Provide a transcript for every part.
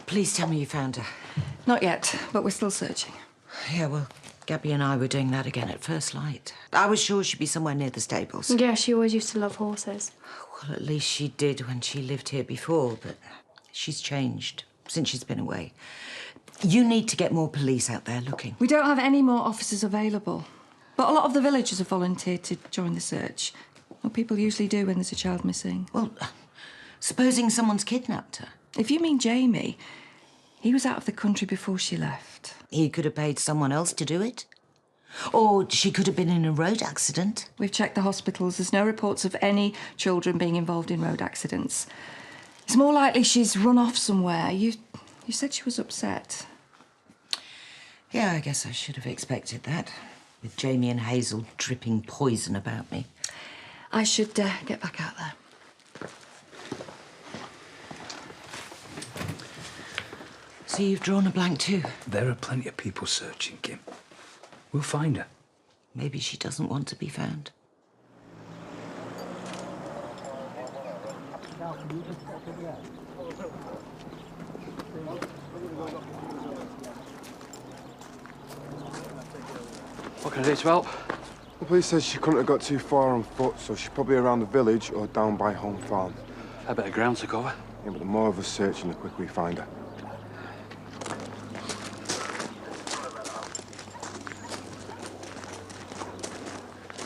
Please tell me you found her. Not yet, but we're still searching. Yeah, well, Gabby and I were doing that again at first light. I was sure she'd be somewhere near the stables. Yeah, she always used to love horses. Well, at least she did when she lived here before, but she's changed since she's been away. You need to get more police out there looking. We don't have any more officers available, but a lot of the villagers have volunteered to join the search. Well, people usually do when there's a child missing. Well, supposing someone's kidnapped her. If you mean Jamie, he was out of the country before she left. He could have paid someone else to do it. Or she could have been in a road accident. We've checked the hospitals. There's no reports of any children being involved in road accidents. It's more likely she's run off somewhere. You said she was upset. Yeah, I guess I should have expected that. With Jamie and Hazel dripping poison about me. I should get back out there. So you've drawn a blank too? There are plenty of people searching, Kim. We'll find her. Maybe she doesn't want to be found. What can I do to help? The police says she couldn't have got too far on foot, so she's probably around the village or down by Home Farm. A bit of ground to cover. Yeah, but the more of us searching, the quicker we find her.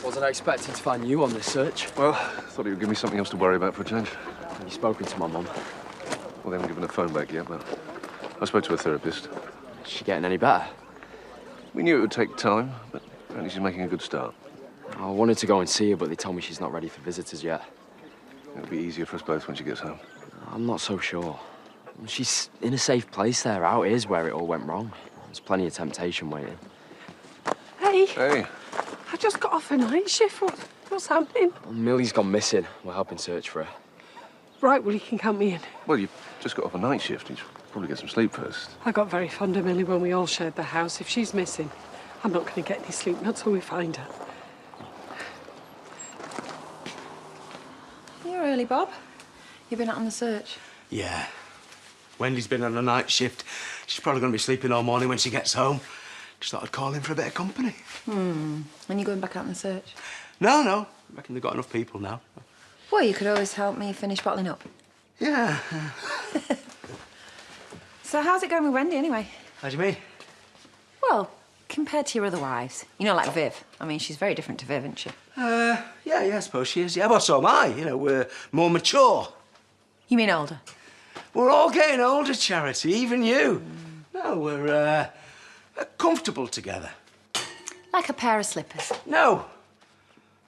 Wasn't expecting to find you on this search. Well, thought he would give me something else to worry about for a change. Have you spoken to my mum? Well, they haven't given her phone back yet, but I spoke to a therapist. Is she getting any better? We knew it would take time, but apparently she's making a good start. I wanted to go and see her, but they told me she's not ready for visitors yet. It'll be easier for us both when she gets home. I'm not so sure. She's in a safe place there. Out is where it all went wrong. There's plenty of temptation waiting. Hey, Hey, I just got off a night shift. What's happening? Well, Millie's gone missing. We're helping search for her. Right, well, you can count me in. well, you just got off a night shift. You should probably get some sleep first. I got very fond of Millie when we all shared the house. If she's missing, I'm not going to get any sleep, not till we find her. You're early, Bob. You've been out on the search. Yeah. Wendy's been on a night shift. She's probably going to be sleeping all morning when she gets home. Just thought I'd call in for a bit of company. When you going back out on the search? No. I reckon they've got enough people now. Well, you could always help me finish bottling up. Yeah. So how's it going with Wendy, anyway? How do you mean? Well, compared to your other wives. You know, like Viv. I mean, she's very different to Viv, isn't she? Yeah, I suppose she is. Yeah, but so am I. You know, we're more mature. You mean older? We're all getting older, Charity, even you. No, we're comfortable together. Like a pair of slippers. No,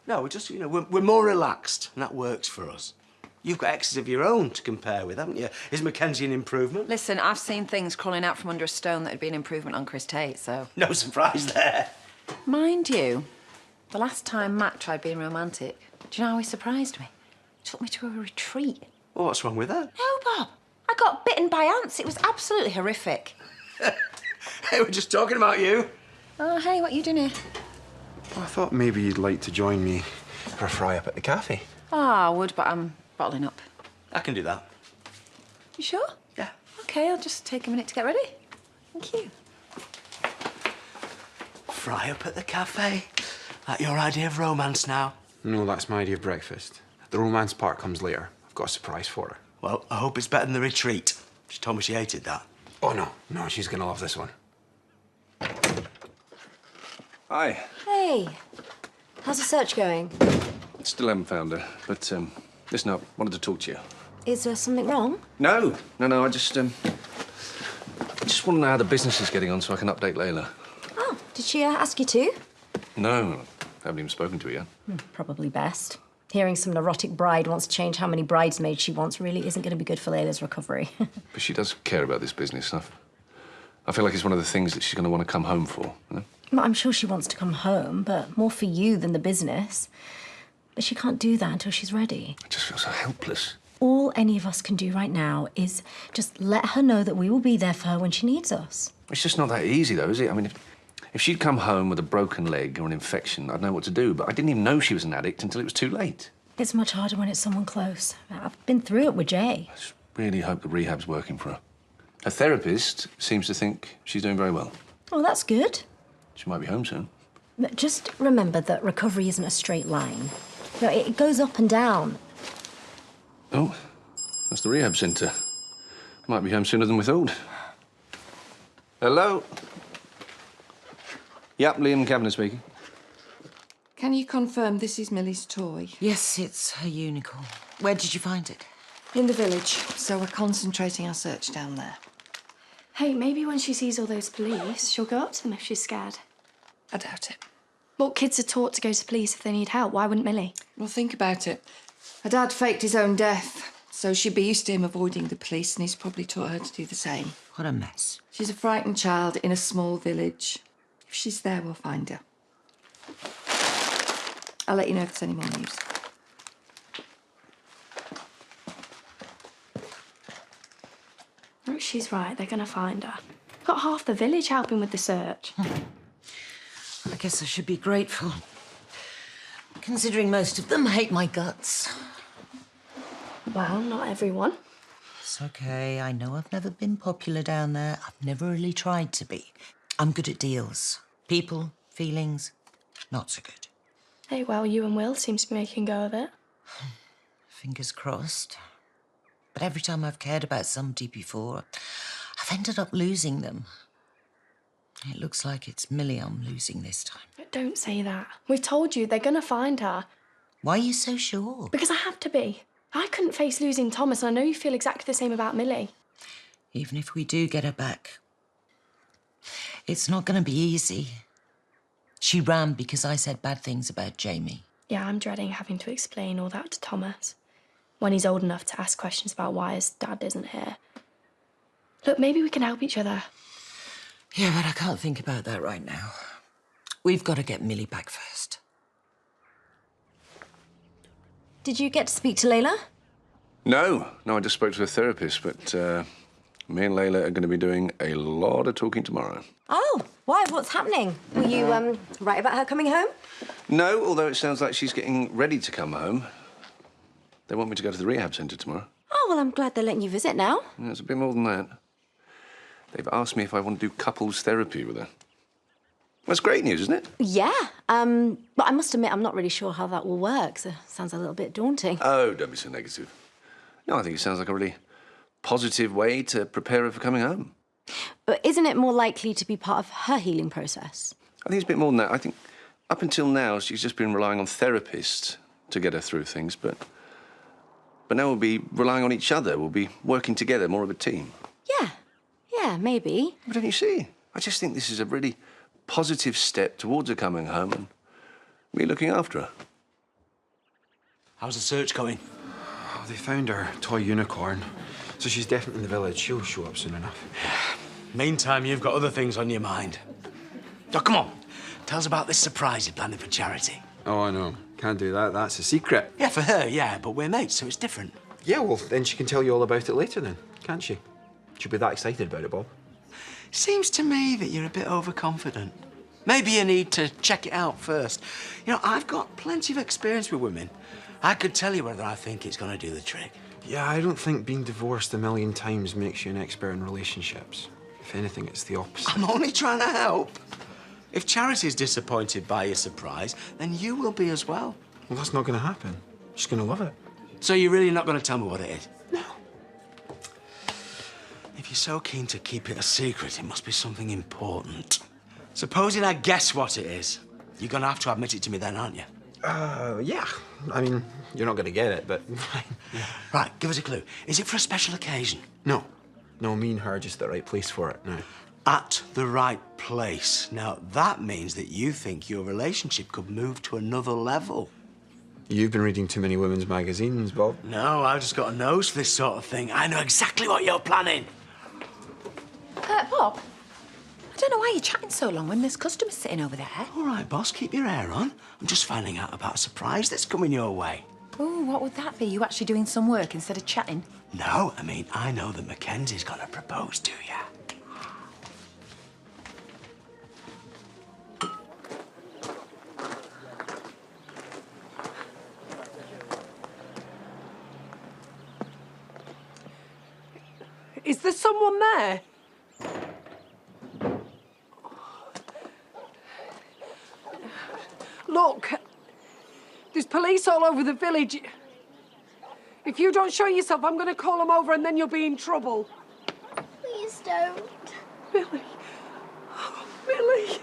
we're just, you know, we're more relaxed, and that works for us. You've got exes of your own to compare with, haven't you? Is Mackenzie an improvement? Listen, I've seen things crawling out from under a stone that'd be an improvement on Chris Tate, so... No surprise there. Mind you, the last time Matt tried being romantic, do you know how he surprised me? He took me to a retreat. Well, what's wrong with that? No, Bob. I got bitten by ants. It was absolutely horrific. Hey, we're just talking about you. Oh, hey, what are you doing here? I thought maybe you'd like to join me for a fry up at the cafe. Oh, I would, but I'm bottling up. I can do that. You sure? Yeah. OK, I'll just take a minute to get ready. Thank you. Fry up at the cafe. That your idea of romance now? No, that's my idea of breakfast. The romance part comes later. I've got a surprise for her. Well, I hope it's better than the retreat. She told me she hated that. Oh, no, she's gonna love this one. Hi. Hey, how's the search going? Still haven't found her, but listen, I wanted to talk to you. Is there something wrong? No, I just want to know how the business is getting on so I can update Layla. Oh, did she ask you to? No, I haven't even spoken to her yet. Probably best. Hearing some neurotic bride wants to change how many bridesmaids she wants really isn't going to be good for Layla's recovery. But she does care about this business stuff. I feel like it's one of the things that she's going to want to come home for, you know? Well, I'm sure she wants to come home, but more for you than the business. But she can't do that until she's ready. I just feel so helpless. All any of us can do right now is just let her know that we will be there for her when she needs us. It's just not that easy, though, is it? I mean, if she'd come home with a broken leg or an infection, I'd know what to do, but I didn't even know she was an addict until it was too late. It's much harder when it's someone close. I've been through it with Jay. I just really hope the rehab's working for her. Her therapist seems to think she's doing very well. Oh, that's good. She might be home soon. But just remember that recovery isn't a straight line. You know, it goes up and down. Oh, that's the rehab centre. Might be home sooner than we thought. Hello? Yep, Liam Kavanagh speaking. Can you confirm this is Millie's toy? Yes, it's her unicorn. Where did you find it? In the village, so we're concentrating our search down there. Hey, maybe when she sees all those police, she'll go up to them if she's scared. I doubt it. Well, kids are taught to go to police if they need help. Why wouldn't Millie? Well, think about it. Her dad faked his own death, so she'd be used to him avoiding the police, and he's probably taught her to do the same. What a mess. She's a frightened child in a small village. If she's there, we'll find her. I'll let you know if there's any more news. Oh, she's right. They're going to find her. Got half the village helping with the search. I guess I should be grateful, considering most of them hate my guts. Well, not everyone. It's okay. I know I've never been popular down there. I've never really tried to be. I'm good at deals. People, feelings, not so good. Hey, well, you and Will seem to be making go of it. Fingers crossed. But every time I've cared about somebody before, I've ended up losing them. It looks like it's Millie I'm losing this time. Don't say that. We've told you they're going to find her. Why are you so sure? Because I have to be. I couldn't face losing Thomas, and I know you feel exactly the same about Millie. Even if we do get her back, it's not going to be easy. She ran because I said bad things about Jamie. Yeah, I'm dreading having to explain all that to Thomas when he's old enough to ask questions about why his dad isn't here. Look, maybe we can help each other. Yeah, but I can't think about that right now. We've got to get Millie back first. Did you get to speak to Layla? No, I just spoke to her therapist, but me and Layla are going to be doing a lot of talking tomorrow. Oh, why? What's happening? Were you right about her coming home? No, although it sounds like she's getting ready to come home. They want me to go to the rehab centre tomorrow. Oh, well, I'm glad they're letting you visit now. Yeah, it's a bit more than that. They've asked me if I want to do couples therapy with her. That's great news, isn't it? Yeah, but I must admit I'm not really sure how that will work, so sounds a little bit daunting. Oh, don't be so negative. No, I think it sounds like a really positive way to prepare her for coming home. But isn't it more likely to be part of her healing process? I think it's a bit more than that. I think up until now she's just been relying on therapists to get her through things, but now we'll be relying on each other. We'll be working together, more of a team. Yeah, maybe. But don't you see? I just think this is a really positive step towards her coming home and me looking after her. How's the search going? Oh, they found her toy unicorn, so she's definitely in the village. She'll show up soon enough. Meantime, you've got other things on your mind. Oh, come on. Tell us about this surprise you're planning for Charity. Oh, no. Can't do that. That's a secret. Yeah, for her, yeah, but we're mates, so it's different. Yeah, well, then she can tell you all about it later then, can't she? She'll be that excited about it, Bob. Seems to me that you're a bit overconfident. Maybe you need to check it out first. You know, I've got plenty of experience with women. I could tell you whether I think it's going to do the trick. Yeah, I don't think being divorced a million times makes you an expert in relationships. If anything, it's the opposite. I'm only trying to help. If Charity's disappointed by your surprise, then you will be as well. Well, that's not going to happen. She's going to love it. So you're really not going to tell me what it is? No. If you're so keen to keep it a secret, it must be something important. Supposing I guess what it is, you're going to have to admit it to me then, aren't you? Yeah. I mean, you're not going to get it, but... Yeah. Right, give us a clue. Is it for a special occasion? No. No, me and her are just the right place for it now. At the right place. Now, that means that you think your relationship could move to another level. You've been reading too many women's magazines, Bob. No, I've just got a nose for this sort of thing. I know exactly what you're planning. Bob, I don't know why you're chatting so long when there's customers sitting over there. All right, boss, keep your hair on. I'm just finding out about a surprise that's coming your way. Oh, what would that be? You actually doing some work instead of chatting? No, I mean, I know that Mackenzie's gonna propose to you. Is there someone there? Look, there's police all over the village. If you don't show yourself, I'm going to call them over and then you'll be in trouble. Please don't. Millie. Oh, Millie.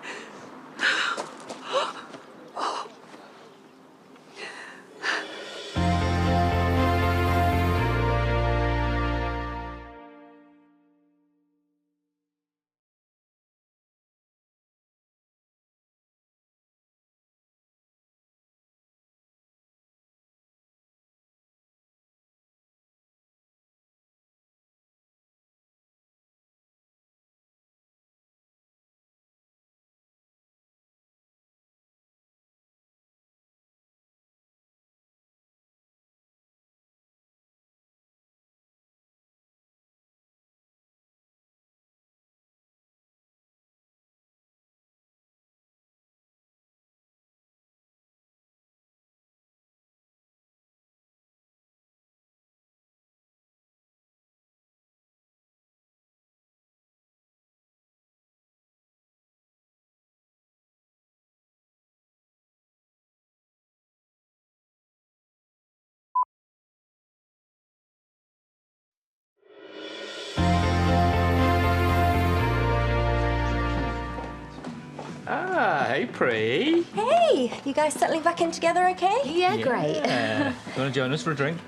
Ah, hey, Pre. Hey, you guys settling back in together okay? Yeah, great. You want to join us for a drink?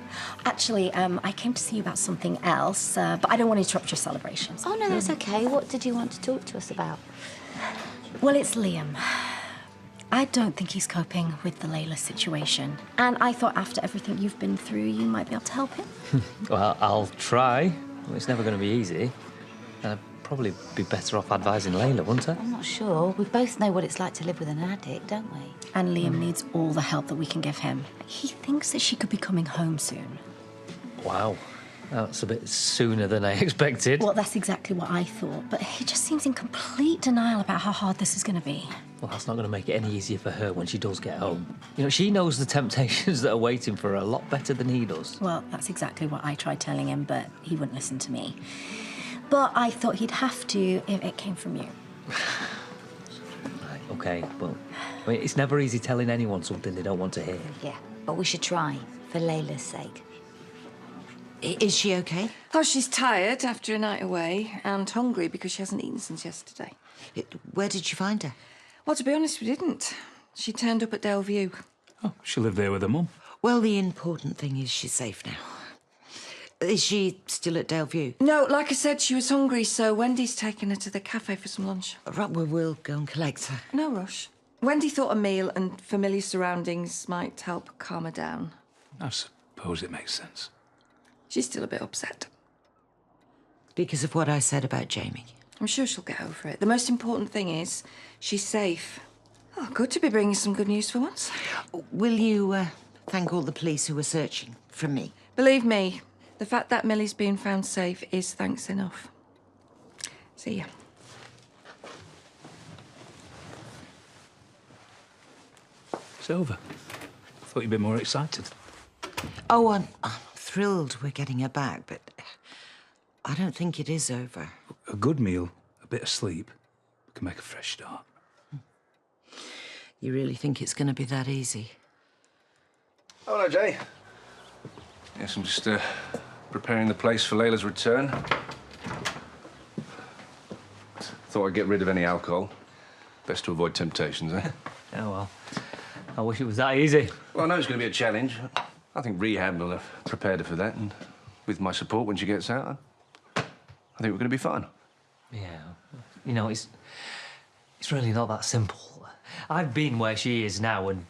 Actually, I came to see you about something else, but I don't want to interrupt your celebrations. Oh, no, that's okay. What did you want to talk to us about? Well, it's Liam. I don't think he's coping with the Layla situation. And I thought after everything you've been through, you might be able to help him. Well, I'll try. Well, it's never going to be easy. I'd probably be better off advising Layla, wouldn't I? I'm not sure. We both know what it's like to live with an addict, don't we? And Liam needs all the help that we can give him. He thinks that she could be coming home soon. Wow. That's a bit sooner than I expected. Well, that's exactly what I thought. But he just seems in complete denial about how hard this is going to be. Well, that's not going to make it any easier for her when she does get home. You know, she knows the temptations that are waiting for her a lot better than he does. Well, that's exactly what I tried telling him, but he wouldn't listen to me. But I thought he'd have to if it came from you. Right, OK, well, I mean, it's never easy telling anyone something they don't want to hear. Yeah, but we should try, for Layla's sake. Is she okay? Oh, she's tired after a night away and hungry because she hasn't eaten since yesterday. Where did you find her? Well, to be honest, we didn't. She turned up at Dale View. Oh, she lived there with her mum. Well, the important thing is she's safe now. Is she still at Dale View? No, like I said, she was hungry, so Wendy's taken her to the cafe for some lunch. Right, well, we'll go and collect her. No rush. Wendy thought a meal and familiar surroundings might help calm her down. I suppose it makes sense. She's still a bit upset. Because of what I said about Jamie. I'm sure she'll get over it. The most important thing is she's safe. Oh, good to be bringing some good news for once. Will you thank all the police who were searching from me? Believe me, the fact that Millie's being found safe is thanks enough. See ya. It's over. Thought you'd be more excited. Oh, I'm thrilled we're getting her back, but I don't think it is over. A good meal, a bit of sleep, can make a fresh start. You really think it's going to be that easy? Oh, hello, Jay. Yes, I'm just preparing the place for Layla's return. Thought I'd get rid of any alcohol. Best to avoid temptations, eh? Oh, well. I wish it was that easy. Well, I know it's going to be a challenge. I think rehab will have prepared her for that, and with my support when she gets out, I think we're going to be fine. Yeah. You know, it's really not that simple. I've been where she is now, and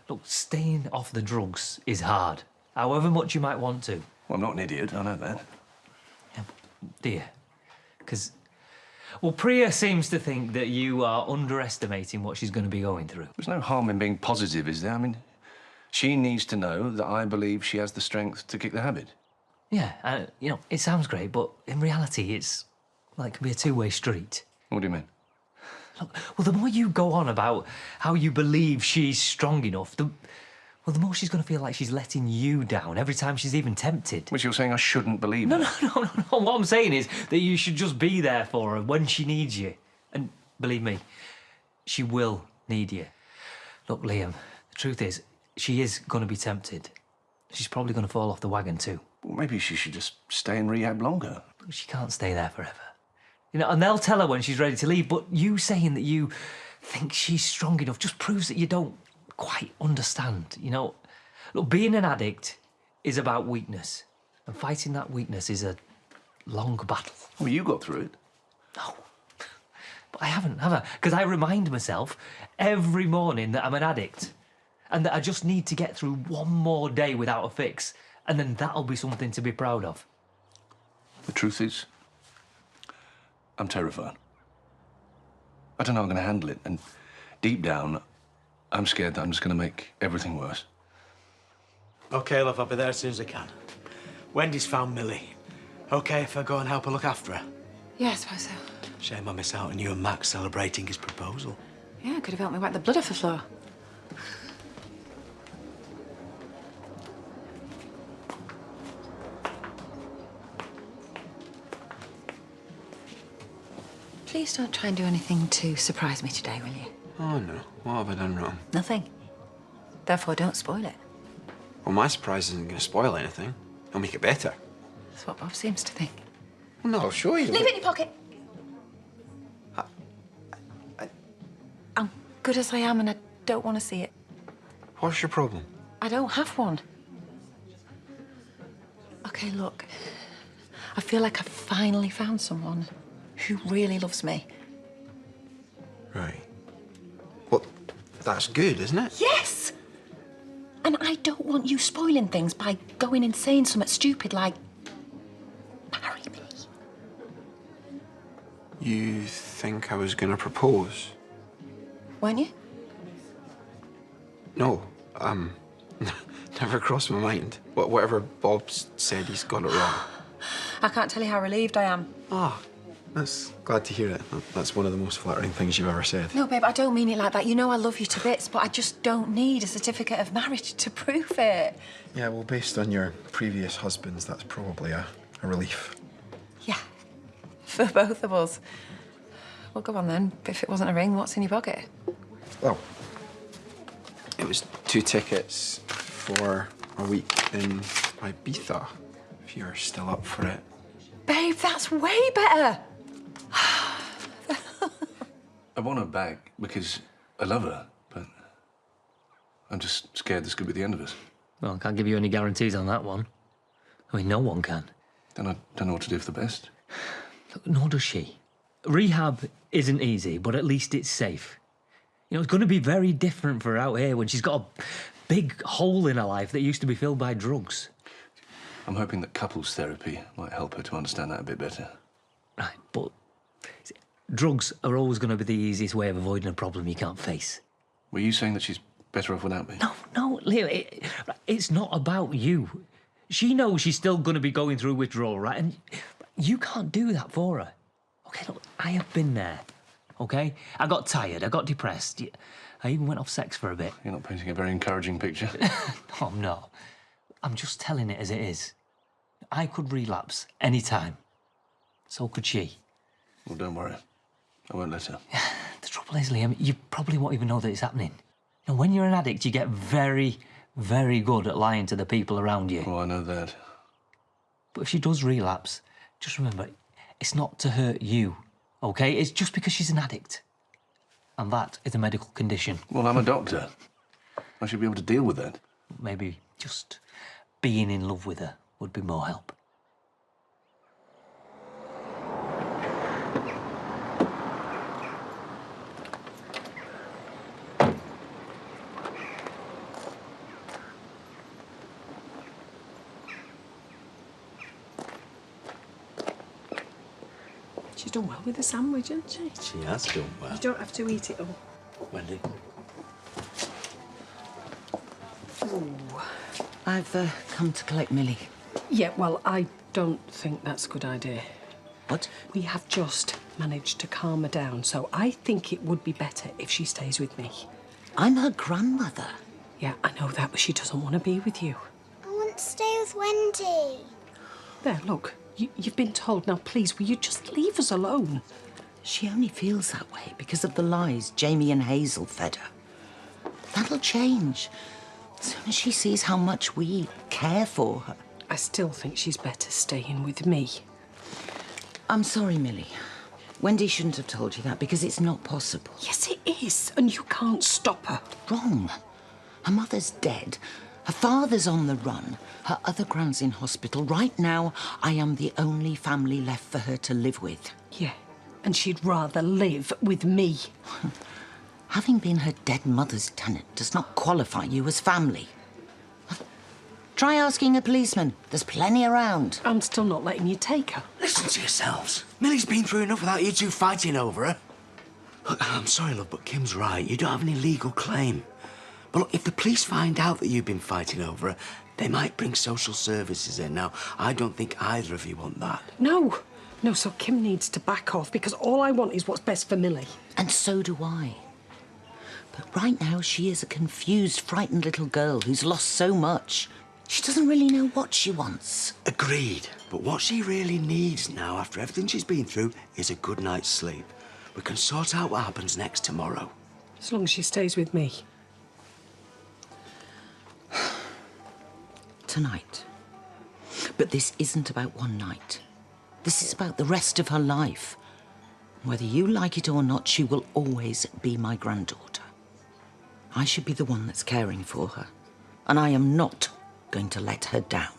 look, staying off the drugs is hard, however much you might want to. Well, I'm not an idiot, I know that. Yeah, dear. Because, well, Priya seems to think that you are underestimating what she's going to be going through. There's no harm in being positive, is there? I mean, she needs to know that I believe she has the strength to kick the habit. Yeah, you know, it sounds great, but in reality, it's like, it can be a two-way street. What do you mean? Look, well, the more you go on about how you believe she's strong enough, the Well, the more she's going to feel like she's letting you down every time she's even tempted. Which you're saying I shouldn't believe No, her. no. What I'm saying is that you should just be there for her when she needs you. And believe me, she will need you. Look, Liam, the truth is, she is going to be tempted. She's probably going to fall off the wagon too. Well, maybe she should just stay in rehab longer. But she can't stay there forever. You know, and they'll tell her when she's ready to leave, but you saying that you think she's strong enough just proves that you don't quite understand, you know. Look, being an addict is about weakness, and fighting that weakness is a long battle. Well, you got through it. No, but I haven't, have I? Because I remind myself every morning that I'm an addict and that I just need to get through one more day without a fix, and then that'll be something to be proud of. The truth is, I'm terrified. I don't know how I'm going to handle it, and deep down, I'm scared that I'm just going to make everything worse. OK, love, I'll be there as soon as I can. Wendy's found Millie. OK if I go and help her look after her? Yeah, I suppose so. Shame I miss out on you and Max celebrating his proposal. Yeah, could have helped me wipe the blood off the floor. Please don't try and do anything to surprise me today, will you? Oh, no. What have I done wrong? Nothing. Therefore, don't spoil it. Well, my surprise isn't going to spoil anything. It'll make it better. That's what Bob seems to think. Well, no, I'll show you. Leave it in your pocket. I'm good as I am and I don't want to see it. What's your problem? I don't have one. OK, look. I feel like I've finally found someone who really loves me. Right. Well, that's good, isn't it? Yes! And I don't want you spoiling things by going and saying something stupid like, marry me. You think I was going to propose? Weren't you? No. Never crossed my mind. Whatever Bob's said, he's got it wrong. I can't tell you how relieved I am. Ah, that's glad to hear it. That's one of the most flattering things you've ever said. No, babe, I don't mean it like that. You know I love you to bits, but I just don't need a certificate of marriage to prove it. Yeah, well, based on your previous husbands, that's probably a relief. Yeah, for both of us. Well, go on then. If it wasn't a ring, what's in your pocket? Well, it was 2 tickets for a week in Ibiza, if you're still up for it. Babe, that's way better. I want her back because I love her, but I'm just scared this could be the end of us. Well, I can't give you any guarantees on that one. I mean, no one can. Then I don't know what to do for the best. Look, nor does she. Rehab isn't easy, but at least it's safe. You know, it's going to be very different for her out here when she's got a big hole in her life that used to be filled by drugs. I'm hoping that couples therapy might help her to understand that a bit better. Right, but drugs are always going to be the easiest way of avoiding a problem you can't face. Were you saying that she's better off without me? No, Leo, it's not about you. She knows she's still going to be going through withdrawal, right? And you can't do that for her. OK, look, I have been there, OK? I got tired, I got depressed. I even went off sex for a bit. You're not painting a very encouraging picture. No, I'm not. I'm just telling it as it is. I could relapse any time. So could she. Well, don't worry. I won't let her. The trouble is, Liam, you probably won't even know that it's happening. You know, when you're an addict, you get very, very good at lying to the people around you. Well, I know that. But if she does relapse, just remember, it's not to hurt you, OK? It's just because she's an addict. And that is a medical condition. Well, I'm a doctor. I should be able to deal with that. Maybe just being in love with her would be more help. She's done well with the sandwich, hasn't she? She has done well. You don't have to eat it all. Wendy. Ooh. I've come to collect Millie. Yeah, well, I don't think that's a good idea. What? We have just managed to calm her down, so I think it would be better if she stays with me. I'm her grandmother. Yeah, I know that, but she doesn't want to be with you. I want to stay with Wendy. There, look, you've been told. Now, please, will you just leave us alone? She only feels that way because of the lies Jamie and Hazel fed her. That'll change as soon as she sees how much we care for her. I still think she's better staying with me. I'm sorry, Millie. Wendy shouldn't have told you that because it's not possible. Yes, it is, and you can't stop her. Wrong. Her mother's dead. Her father's on the run. Her other grand's in hospital. Right now, I am the only family left for her to live with. Yeah, and she'd rather live with me. Having been her dead mother's tenant does not qualify you as family. Try asking a policeman. There's plenty around. I'm still not letting you take her. Listen to yourselves. Millie's been through enough without you two fighting over her. Look, I'm sorry, love, but Kim's right. You don't have any legal claim. But look, if the police find out that you've been fighting over her, they might bring social services in. Now, I don't think either of you want that. No, so Kim needs to back off because all I want is what's best for Millie. And so do I. But right now, she is a confused, frightened little girl who's lost so much. She doesn't really know what she wants. Agreed. But what she really needs now, after everything she's been through, is a good night's sleep. We can sort out what happens next tomorrow. As long as she stays with me. Tonight. But this isn't about one night. This is about the rest of her life. Whether you like it or not, she will always be my granddaughter. I should be the one that's caring for her. And I am not going to let her down.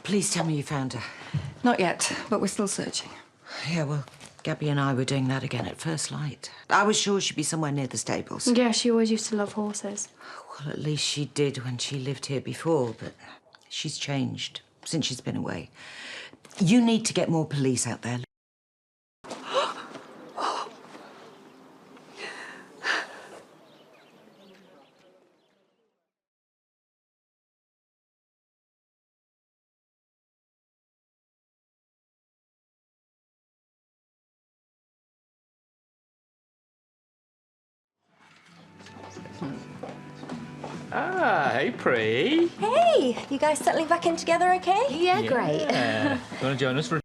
Please tell me you found her. Not yet, but we're still searching. Yeah, well, Gabby and I were doing that again at first light. I was sure she'd be somewhere near the stables. Yeah, she always used to love horses. Well, at least she did when she lived here before, but she's changed since she's been away. You need to get more police out there. Ah, hey, Pre. Hey, you guys settling back in together okay? Yeah, great. You want to join us for